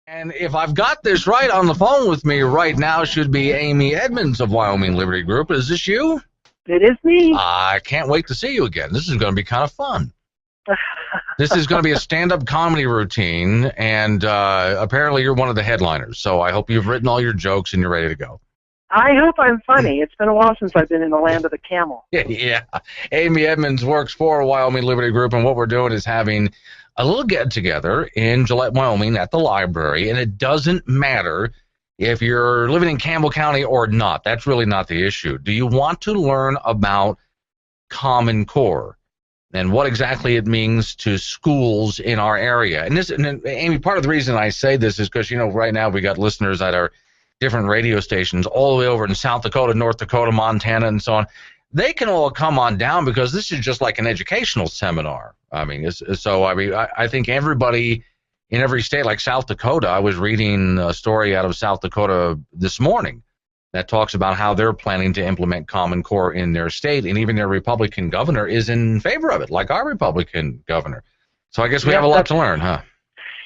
And if I've got this right, on the phone with me right now should be Amy Edmonds of Wyoming Liberty Group. Is this you? It is me. I can't wait to see you again. This is going to be kind of fun. This is going to be a stand-up comedy routine, and apparently you're one of the headliners. So I hope you've written all your jokes and you're ready to go. I hope I'm funny. It's been a while since I've been in the land of the camel. Yeah. Amy Edmonds works for Wyoming Liberty Group, and what we're doing is having a little get-together in Gillette, Wyoming at the library, and it doesn't matter if you're living in Campbell County or not. That's really not the issue. Do you want to learn about Common Core and what exactly it means to schools in our area? And Amy, part of the reason I say this is because, right now we got listeners that are different radio stations all the way over in South Dakota, North Dakota, Montana, and so on. They can all come on down because this is just like an educational seminar. I think everybody in every state, like South Dakota, I was reading a story out of South Dakota this morning that talks about how they're planning to implement Common Core in their state, and even their Republican governor is in favor of it, like our Republican governor. So I guess we have a lot to learn, huh?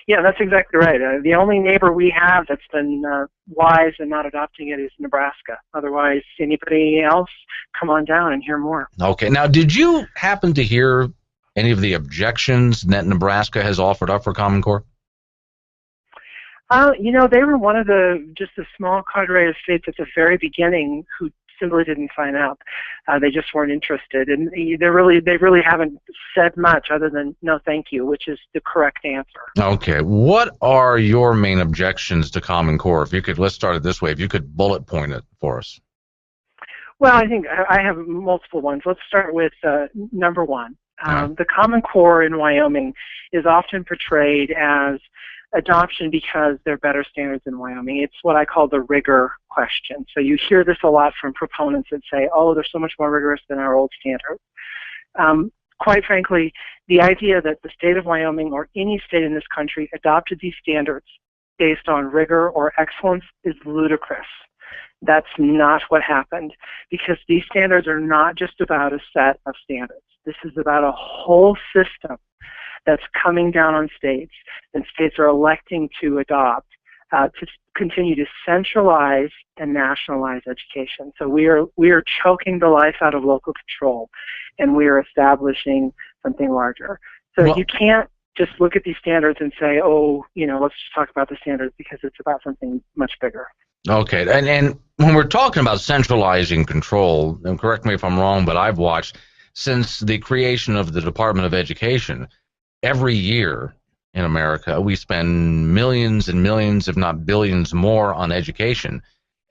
Yeah, that's exactly right. The only neighbor we have that's been wise and not adopting it is Nebraska. Otherwise, anybody else, come on down and hear more. Okay. Now, did you happen to hear any of the objections that Nebraska has offered up for Common Core? They were one of just a small cadre of states at the very beginning who simply didn't sign up. They just weren't interested, and they really haven't said much other than no thank you, which is the correct answer. Okay. What are your main objections to Common Core? Let's start it this way. If you could bullet point it for us. Well, I think I have multiple ones. Let's start with number one. The Common Core in Wyoming is often portrayed as adoption because they're better standards in Wyoming. It's what I call the rigor question. So you hear this a lot from proponents that say, oh, they're so much more rigorous than our old standards. Quite frankly, the idea that the state of Wyoming or any state in this country adopted these standards based on rigor or excellence is ludicrous. That's not what happened, because these standards are not just about a set of standards. This is about a whole system that's coming down on states, and states are electing to adopt to continue to centralize and nationalize education. So we are choking the life out of local control, and we are establishing something larger. So you can't just look at these standards and say, let's just talk about the standards, because it's about something much bigger. Okay, and when we're talking about centralizing control, and correct me if I'm wrong, but I've watched since the creation of the Department of Education, every year in America, we spend millions and millions, if not billions more on education.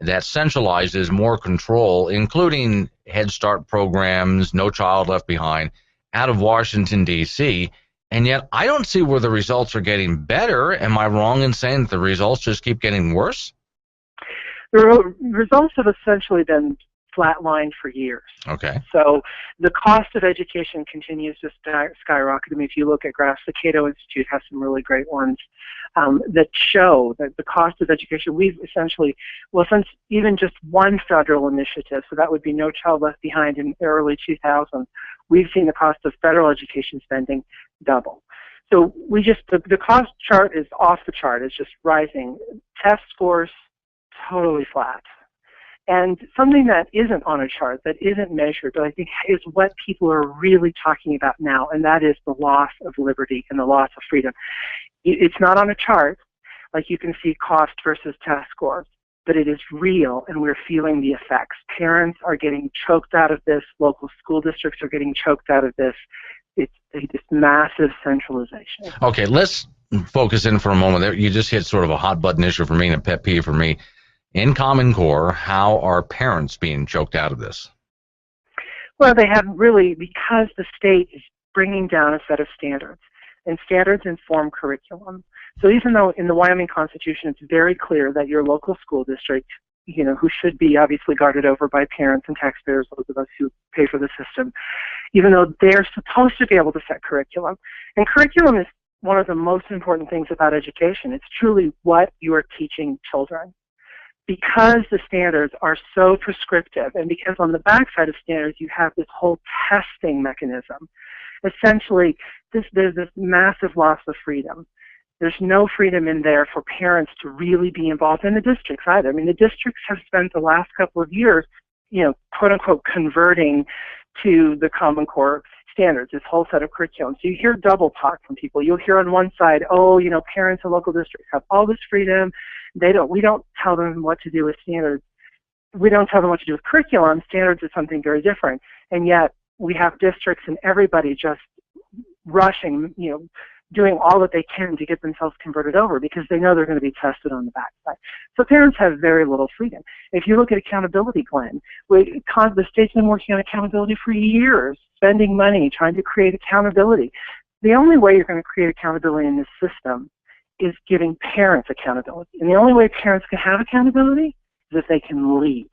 That centralizes more control, including Head Start programs, No Child Left Behind, out of Washington, D.C., and yet I don't see where the results are getting better. Am I wrong in saying that the results just keep getting worse? The results have essentially been flatlined for years. Okay. So the cost of education continues to skyrocket. I mean, if you look at Grass, the Cato Institute has some really great ones that show that the cost of education, we've essentially, since even just one federal initiative, so that would be No Child Left Behind in the early 2000s, we've seen the cost of federal education spending double. So the cost chart is off the chart. It's just rising. Test scores, totally flat. And something that isn't on a chart, that isn't measured, but I think is what people are really talking about now, and that is the loss of liberty and the loss of freedom. It's not on a chart, like you can see cost versus test scores, but it is real, and we're feeling the effects. Parents are getting choked out of this. Local school districts are getting choked out of this. It's this massive centralization. Okay, let's focus in for a moment there. You just hit sort of a hot button issue for me and a pet peeve for me. In Common Core, how are parents being choked out of this? Well, they haven't really, because the state is bringing down a set of standards, and standards inform curriculum. So even though in the Wyoming Constitution it's very clear that your local school district, who should be obviously guarded over by parents and taxpayers, those of us who pay for the system, even though they're supposed to be able to set curriculum. And curriculum is one of the most important things about education. It's truly what you are teaching children. Because the standards are so prescriptive, and because on the backside of standards you have this whole testing mechanism, essentially there's this massive loss of freedom. There's no freedom in there for parents to really be involved in the districts either. I mean, the districts have spent the last couple of years, quote unquote, converting to the Common Core standards, this whole set of curriculum. So you hear double talk from people. You'll hear on one side, parents in local districts have all this freedom. We don't tell them what to do with standards. We don't tell them what to do with curriculum. Standards is something very different. And yet we have districts and everybody just rushing, doing all that they can to get themselves converted over because they know they're going to be tested on the backside. So parents have very little freedom. If you look at accountability, Glenn, the state's been working on accountability for years, spending money, trying to create accountability. The only way you're going to create accountability in this system is giving parents accountability. And the only way parents can have accountability is if they can leave.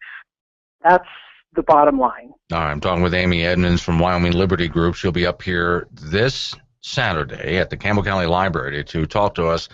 That's the bottom line. All right, I'm talking with Amy Edmonds from Wyoming Liberty Group. She'll be up here this Saturday at the Campbell County Library to talk to us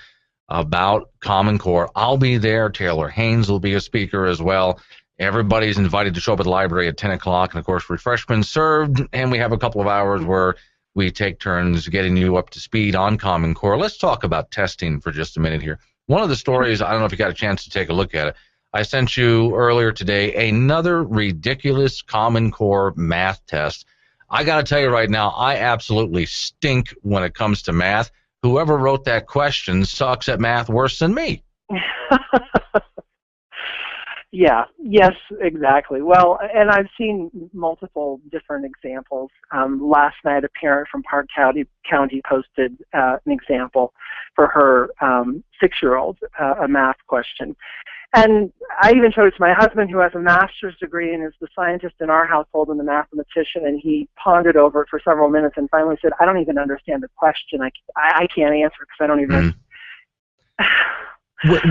about Common Core. I'll be there. Taylor Haynes will be a speaker as well. Everybody's invited to show up at the library at 10 o'clock, and, of course, refreshments served, and we have a couple of hours where we take turns getting you up to speed on Common Core. Let's talk about testing for just a minute here. One of the stories, I don't know if you got a chance to take a look at it, I sent you earlier today another ridiculous Common Core math test. I got to tell you right now, I absolutely stink when it comes to math. Whoever wrote that question sucks at math worse than me. Yeah, yes, exactly. Well, and I've seen multiple different examples. Last night, a parent from Park County posted an example for her 6-year-old, a math question. And I even showed it to my husband, who has a master's degree and is the scientist in our household and the mathematician, and he pondered over it for several minutes and finally said, I don't even understand the question. I can't answer because I don't even...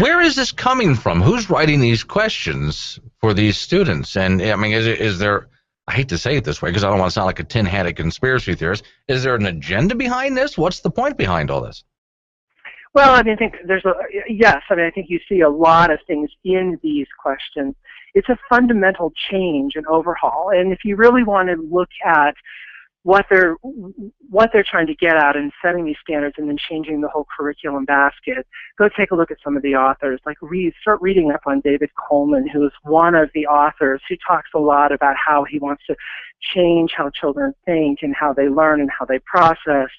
Where is this coming from? Who's writing these questions for these students? And, I mean, is there... I hate to say it this way because I don't want to sound like a tin-hatted conspiracy theorist. Is there an agenda behind this? What's the point behind all this? Well, I mean, I think I think you see a lot of things in these questions. It's a fundamental change and overhaul. And if you really want to look at what they're trying to get at in setting these standards and then changing the whole curriculum basket, go take a look at some of the authors. Start reading up on David Coleman, who is one of the authors who talks a lot about how he wants to change how children think and how they learn and how they process.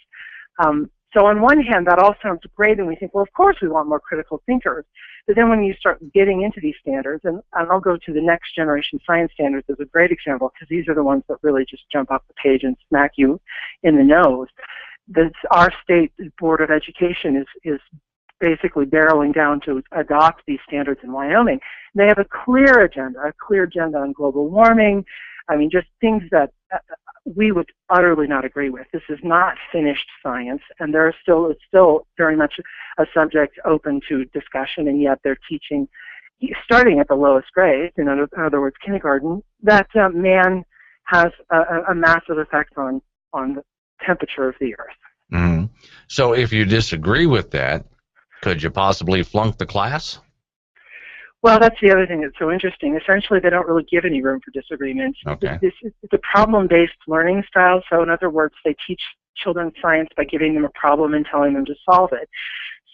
So on one hand, that all sounds great, and we think, well, of course we want more critical thinkers. But then when you start getting into these standards, and I'll go to the next generation science standards as a great example, because these are the ones that really just jump off the page and smack you in the nose. Our state Board of Education is basically barreling down to adopt these standards in Wyoming. They have a clear agenda on global warming. I mean, just things that we would utterly not agree with. This is not finished science, and it's still very much a subject open to discussion, and yet they're teaching, starting at the lowest grade, in other words, kindergarten, that man has a massive effect on the temperature of the earth. Mm-hmm. So if you disagree with that, could you possibly flunk the class? Well, that's the other thing that's so interesting. Essentially, they don't really give any room for disagreement. Okay. It's a problem-based learning style. So in other words, they teach children science by giving them a problem and telling them to solve it.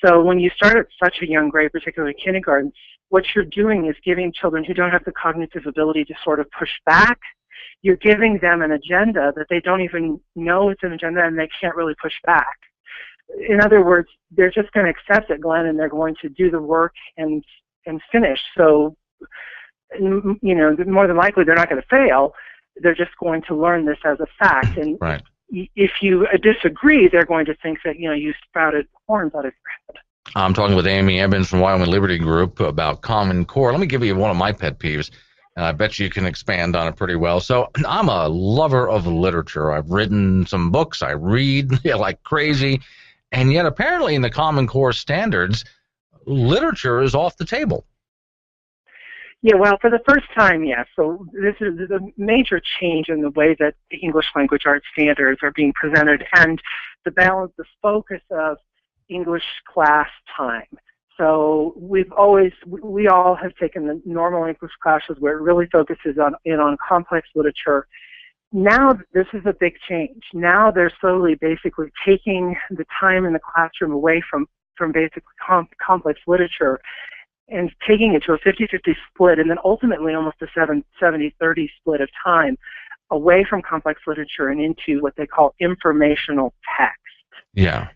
So when you start at such a young grade, particularly kindergarten, what you're doing is giving children who don't have the cognitive ability to sort of push back, you're giving them an agenda that they don't even know it's an agenda and they can't really push back. In other words, they're just going to accept it, Glenn, and they're going to do the work and finish. So, more than likely they're not going to fail. They're just going to learn this as a fact. And right. If you disagree, they're going to think that, you sprouted horns out of your head. I'm talking with Amy Edmonds from Wyoming Liberty Group about Common Core. Let me give you one of my pet peeves, and I bet you can expand on it pretty well. So I'm a lover of literature. I've written some books. I read like crazy. And yet apparently in the Common Core standards, literature is off the table. Yeah, well, for the first time, yes. So this is a major change in the way that the English language arts standards are being presented and the focus of English class time. So we all have taken the normal English classes where it really focuses on complex literature. Now this is a big change. Now they're slowly basically taking the time in the classroom away from from basic complex literature and taking it to a 50-50 split, and then ultimately almost a 70-30 split of time away from complex literature and into what they call informational text. Yeah.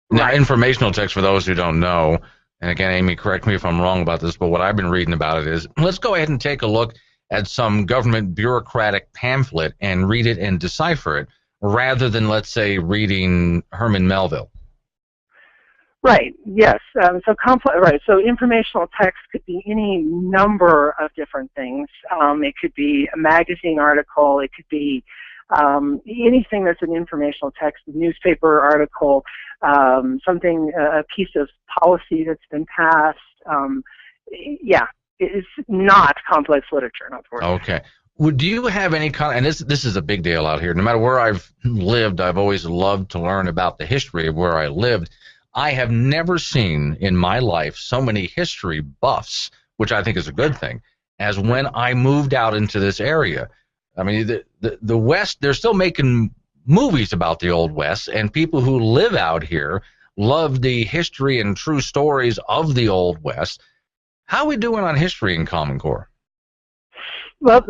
Now, informational text, for those who don't know, and again, Amy, correct me if I'm wrong about this, but what I've been reading about it is, let's go ahead and take a look at some government bureaucratic pamphlet and read it and decipher it, rather than, let's say, reading Herman Melville. Right. Yes. So informational text could be any number of different things. It could be a magazine article. It could be anything that's an informational text, a newspaper article, a piece of policy that's been passed. It's not complex literature, in other words. Okay. Do you have any kind, and this is a big deal out here. No matter where I've lived, I've always loved to learn about the history of where I lived. I have never seen in my life so many history buffs, which I think is a good thing, as when I moved out into this area. I mean, the West, they're still making movies about the Old West, and people who live out here love the history and true stories of the Old West. How are we doing on history in Common Core? Well,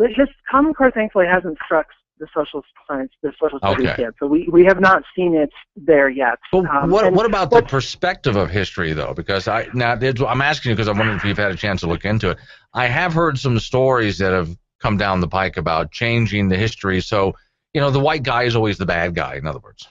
Common Core thankfully hasn't struck the social science, the social studies yet, so we have not seen it there yet. But what about the perspective of history, though? Because I'm asking you because I'm wondering if you've had a chance to look into it. I have heard some stories that have come down the pike about changing the history, so the white guy is always the bad guy, in other words.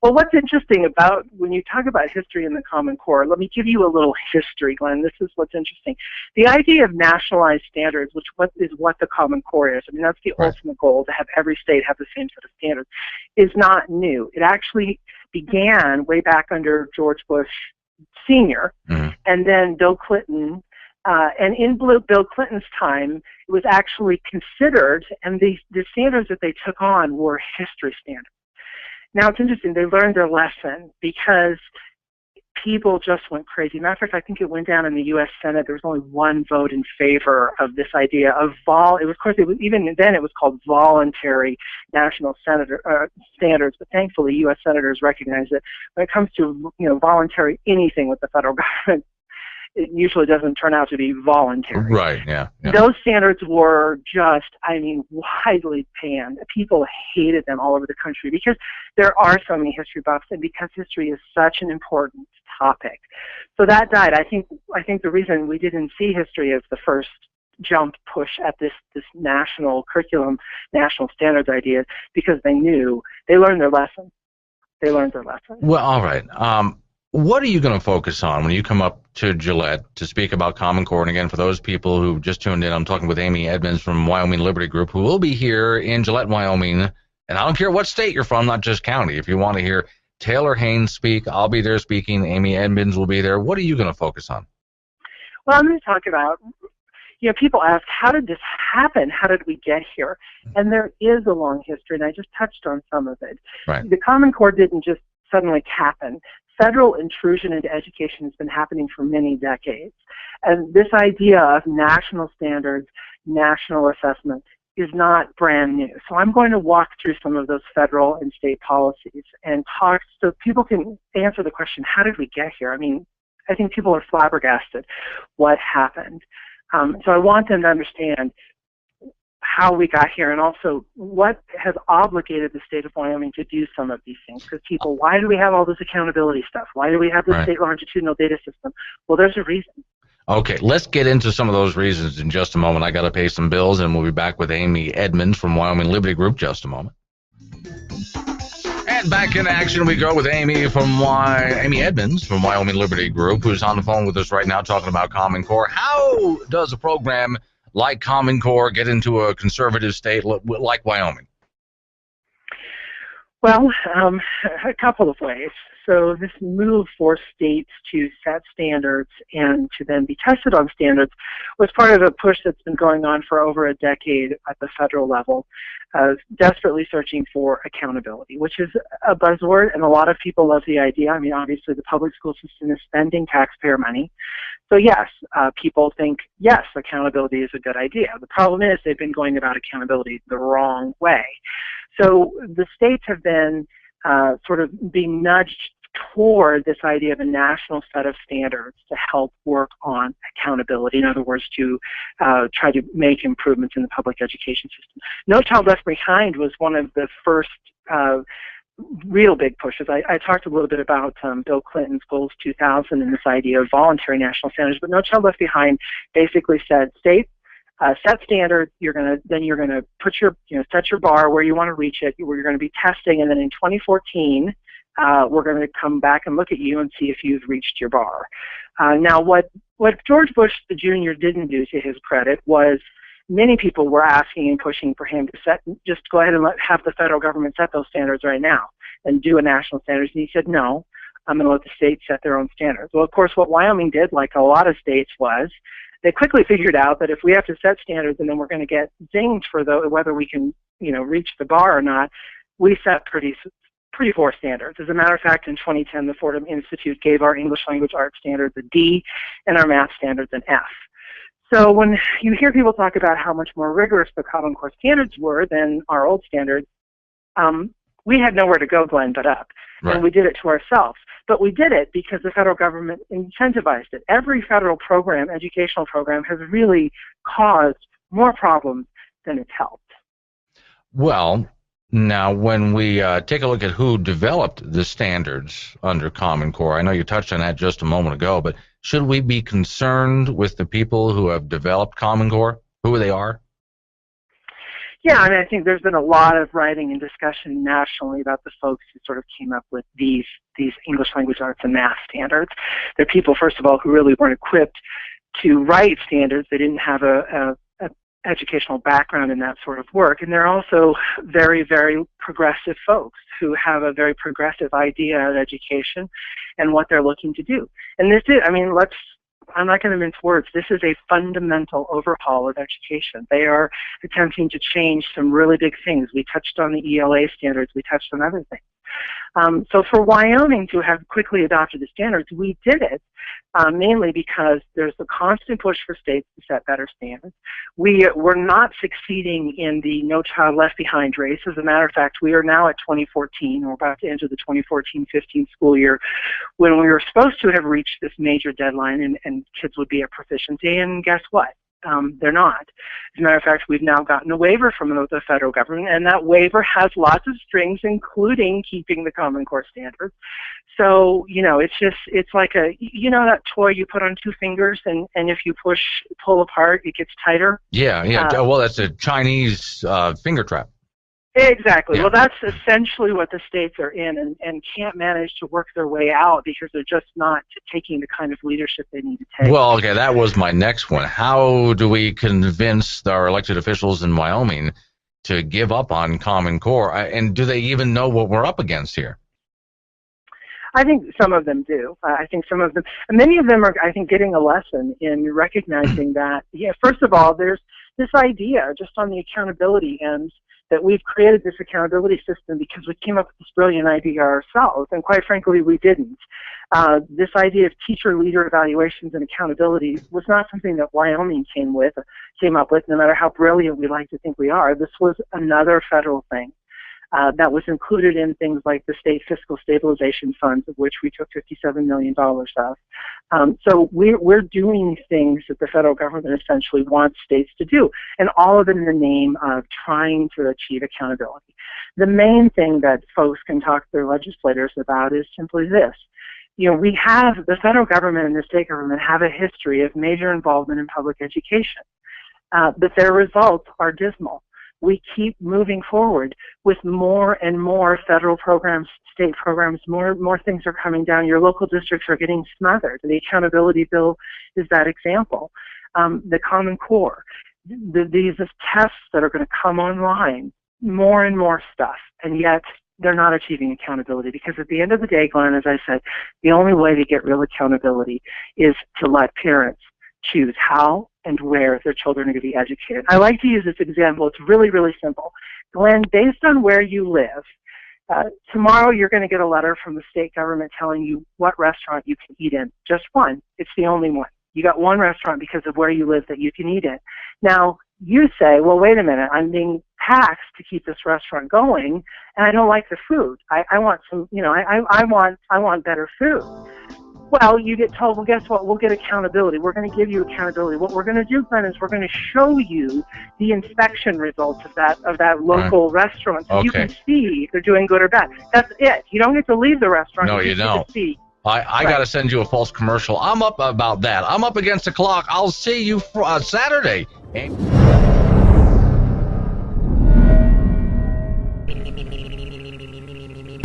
Well, what's interesting about when you talk about history in the Common Core, let me give you a little history, Glenn. This is what's interesting. The idea of nationalized standards, which is what the Common Core is, I mean, that's the ultimate goal, to have every state have the same set of standards, is not new. It actually began way back under George Bush Sr., and then Bill Clinton. And in Bill Clinton's time, it was actually considered, and the standards that they took on were history standards. Now, it's interesting, they learned their lesson because people just went crazy. Matter of fact, I think it went down in the U.S. Senate. There was only one vote in favor of this idea of even then it was called voluntary national standards, but thankfully U.S. senators recognize that when it comes to voluntary anything with the federal government, it usually doesn't turn out to be voluntary. Right, yeah. Those standards were just, widely panned. People hated them all over the country because there are so many history buffs and because history is such an important topic. So that died. I think the reason we didn't see history as the first jump push at this national curriculum, national standards idea, because they learned their lesson. Well, all right. What are you going to focus on when you come up to Gillette to speak about Common Core? And again, for those people who just tuned in, I'm talking with Amy Edmonds from Wyoming Liberty Group, who will be here in Gillette, Wyoming. And I don't care what state you're from, not just county. If you want to hear Taylor Haynes speak, I'll be there speaking. Amy Edmonds will be there. What are you going to focus on? Well, I'm going to talk about, people ask, how did this happen? How did we get here? And there is a long history, and I just touched on some of it. Right. The Common Core didn't just suddenly happen. Federal intrusion into education has been happening for many decades. And this idea of national standards, national assessment, is not brand new. So I'm going to walk through some of those federal and state policies and talk so people can answer the question, how did we get here? I think people are flabbergasted what happened. So I want them to understand how we got here and also what has obligated the state of Wyoming to do some of these things. Because why do we have all this accountability stuff? Why do we have the state longitudinal data system? Well, there's a reason. Okay, let's get into some of those reasons in just a moment. I got to pay some bills, and we'll be back with Amy Edmonds from Wyoming Liberty Group just a moment. And back in action we go with Amy Edmonds from Wyoming Liberty Group, who's on the phone with us right now talking about Common Core. How does a program like Common Core get into a conservative state like Wyoming? Well, a couple of ways. So this move for states to set standards and to then be tested on standards was part of a push that's been going on for over a decade at the federal level, desperately searching for accountability, which is a buzzword, and a lot of people love the idea. Obviously the public school system is spending taxpayer money. So yes, people think, yes, accountability is a good idea. The problem is they've been going about accountability the wrong way. So the states have been sort of being nudged toward this idea of a national set of standards to help work on accountability. In other words, to try to make improvements in the public education system. No Child Left Behind was one of the first real big pushes. I talked a little bit about Bill Clinton's Goals 2000 and this idea of voluntary national standards, but No Child Left Behind basically said, states, set standards. You're gonna put your, set your bar where you want to reach it. Where you're going to be testing, and then in 2014, we're going to come back and look at you and see if you've reached your bar. Now, what George Bush the Jr. didn't do, to his credit, was many people were asking and pushing for him to just go ahead and have the federal government set those standards right now and do a national standards. And he said, no, I'm going to let the states set their own standards. Well, of course, what Wyoming did, like a lot of states, was they quickly figured out that if we have to set standards and then we're going to get zinged for whether we can, reach the bar or not, we set pretty poor standards. As a matter of fact, in 2010, the Fordham Institute gave our English language arts standards a D and our math standards an F. So when you hear people talk about how much more rigorous the Common Core standards were than our old standards, we had nowhere to go, Glenn, but up. Right. And we did it to ourselves. But we did it because the federal government incentivized it. Every federal program, educational program, has really caused more problems than it's helped. Well, now when we take a look at who developed the standards under Common Core, I know you touched on that just a moment ago, but should we be concerned with the people who have developed Common Core, who they are? Yeah, I think there's been a lot of writing and discussion nationally about the folks who sort of came up with these English language arts and math standards. They're people, first of all, who really weren't equipped to write standards. They didn't have a educational background in that sort of work. And they're also very, very progressive folks who have a very progressive idea of education and what they're looking to do. And this is, I'm not going to mince words. This is a fundamental overhaul of education. They are attempting to change some really big things. We touched on the ELA standards. We touched on other things. So for Wyoming to have quickly adopted the standards, we did it mainly because there's a constant push for states to set better standards. We're not succeeding in the No Child Left Behind race. As a matter of fact, we are now at 2014. We're about to enter the 2014-15 school year when we were supposed to have reached this major deadline and kids would be at proficiency, and guess what? They're not. As a matter of fact, we've now gotten a waiver from the federal government, and that waiver has lots of strings, including keeping the Common Core standards. So, it's like that toy you put on two fingers, and if you pull apart, it gets tighter? Yeah. Well, that's a Chinese finger trap. Exactly. Yeah. Well, that's essentially what the states are in and can't manage to work their way out because they're just not taking the kind of leadership they need to take. Well, okay, that was my next one. How do we convince our elected officials in Wyoming to give up on Common Core? And do they even know what we're up against here? I think some of them do. I think some of them, many of them are, I think, getting a lesson in recognizing that, first of all, there's this idea just on the accountability end that we've created this accountability system because we came up with this brilliant idea ourselves, and quite frankly, we didn't. This idea of teacher-leader evaluations and accountability was not something that Wyoming came up with, no matter how brilliant we like to think we are. This was another federal thing that was included in things like the state fiscal stabilization funds, of which we took $57 million of. So we're doing things that the federal government essentially wants states to do, and all of it in the name of trying to achieve accountability. The main thing that folks can talk to their legislators about is simply this. We have, the federal government and the state government have a history of major involvement in public education, but their results are dismal. We keep moving forward with more and more federal programs, state programs, more things are coming down. Your local districts are getting smothered. The accountability bill is that example. The Common Core, these tests that are going to come online, more and more stuff, and yet they're not achieving accountability because at the end of the day, Glenn, as I said, the only way to get real accountability is to let parents choose how and where their children are going to be educated. I like to use this example. It's really, really simple. Glenn, based on where you live, tomorrow you're going to get a letter from the state government telling you what restaurant you can eat in. Just one. It's the only one. You got one restaurant because of where you live that you can eat in. Now, you say, well, wait a minute, I'm being taxed to keep this restaurant going, and I don't like the food. I want some, I want better food. Well, you get told, well, guess what? We'll get accountability. We're going to give you accountability. What we're going to do, Glenn, is we're going to show you the inspection results of that local restaurant, so you can see if they're doing good or bad. That's it. You don't get to leave the restaurant. No, you don't. I got to send you a false commercial. I'm up about that. I'm up against the clock. I'll see you Saturday.